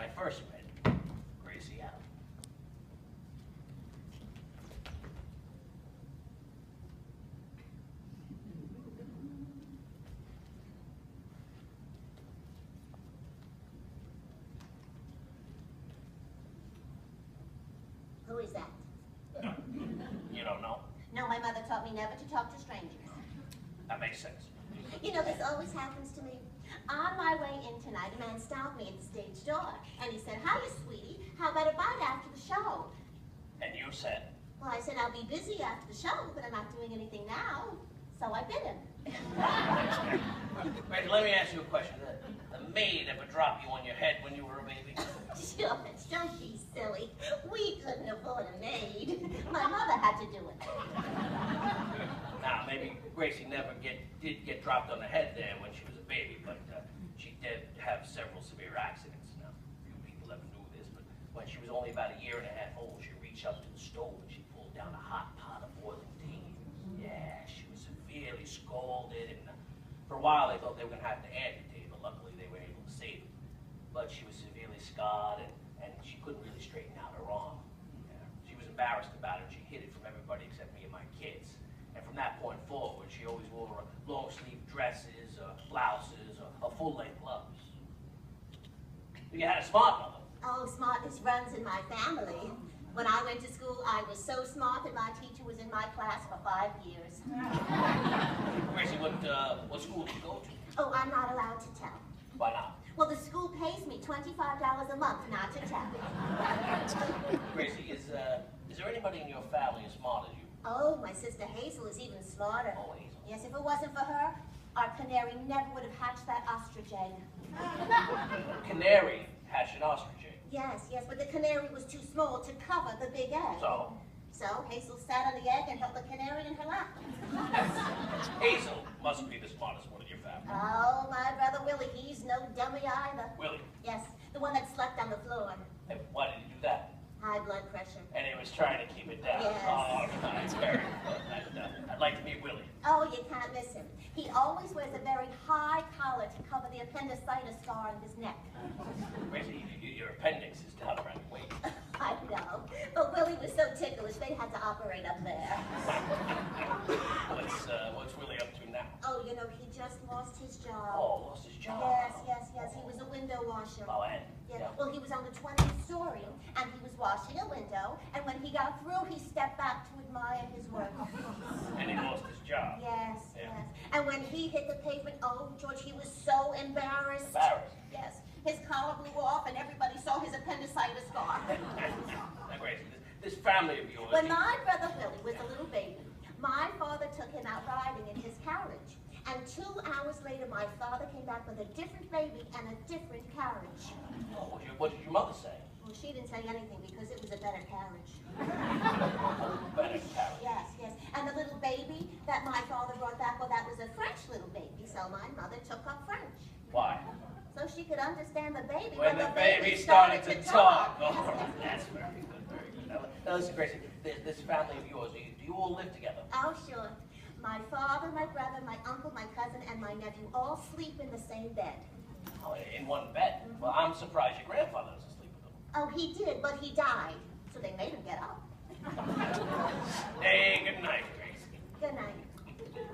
I first met Gracie out. Who is that? You don't know? No, my mother taught me never to talk to strangers. That makes sense. You know, this always happens to me. On my way in tonight, a man stopped me at the stage door, and he said, "Hiya, sweetie. How about a bite after the show?" And you said? Well, I said, "I'll be busy after the show, but I'm not doing anything now." So I bit him. Wait, let me ask you a question. The maid ever dropped you on your head when you were a baby? Sure, don't be silly. We couldn't afford a maid. My mother had to do it. Now, maybe Gracie never did get dropped on the head there when she was a baby, but she did have several severe accidents. Now, few people ever knew this, but when she was only about a year and a half old, she reached up to the stove and she pulled down a hot pot of boiling tea. Yeah, she was severely scalded, and for a while they thought they were going to have to amputate, but luckily they were able to save her. But she was severely scarred, and she couldn't really straighten out her arm. Yeah. She was embarrassed about it, and she hid it from everybody except me and my kids. And from that point forward, she always wore long-sleeve dresses, blouses, or full-length gloves. You had a smart mother. Oh, smartness runs in my family. When I went to school, I was so smart that my teacher was in my class for 5 years. Gracie, what school did you go to? Oh, I'm not allowed to tell. Why not? Well, the school pays me $25 a month not to tell. Gracie, is there anybody in your family as smart as you? Oh, my sister Hazel is even smarter. Oh, Hazel. Yes, if it wasn't for her, our canary never would have hatched that ostrich egg. Canary hatched an ostrich egg. Yes, but the canary was too small to cover the big egg. So Hazel sat on the egg and held the canary in her lap. Hazel must be the smartest one in your family. Oh, my brother Willie, he's no dummy either. Willie? Yes, the one that slept on the floor. And why did he do that? High blood pressure. And he was trying to keep it down. Yes. Oh, that's very good. I'd like to meet Willie. Oh, you can't miss him. He always wears a very high collar to cover the appendicitis scar on his neck. Gracie, your appendix is down around your waist. I know, but Willie was so ticklish they had to operate up there. What's Willie up to now? Oh, you know, he just lost his job. Oh, lost his job. Yes. He was a window washer. Oh, and? Yeah. Well, he was on the 20th story, and he was washing a window, and when he got through, he stepped back to admire his work. And he lost his job. Yes. And when he hit the pavement, oh, George, he was so embarrassed. Embarrassed? Yes. His collar blew off, and everybody saw his appendicitis scar. Now, Gracie, this family of yours... When my brother Willie was a little baby, my father took him out riding in his carriage. And 2 hours later, my father came back with a different baby and a different carriage. Oh, what did your mother say? Well, she didn't say anything because it was a better carriage. Better carriage. Yes. And the little baby that my father brought back, well, that was a French little baby, so my mother took up French. Why? So she could understand the baby when the baby started to talk. Oh, that's very good, very good. Now listen, Gracie, this family of yours, do you all live together? Oh, sure. My father, my brother, my uncle, my cousin, and my nephew all sleep in the same bed. Oh, in one bed? Mm-hmm. Well, I'm surprised your grandfather doesn't sleep with them. Oh, he did, but he died, so they made him get up. Hey, good night, Gracie. Good night.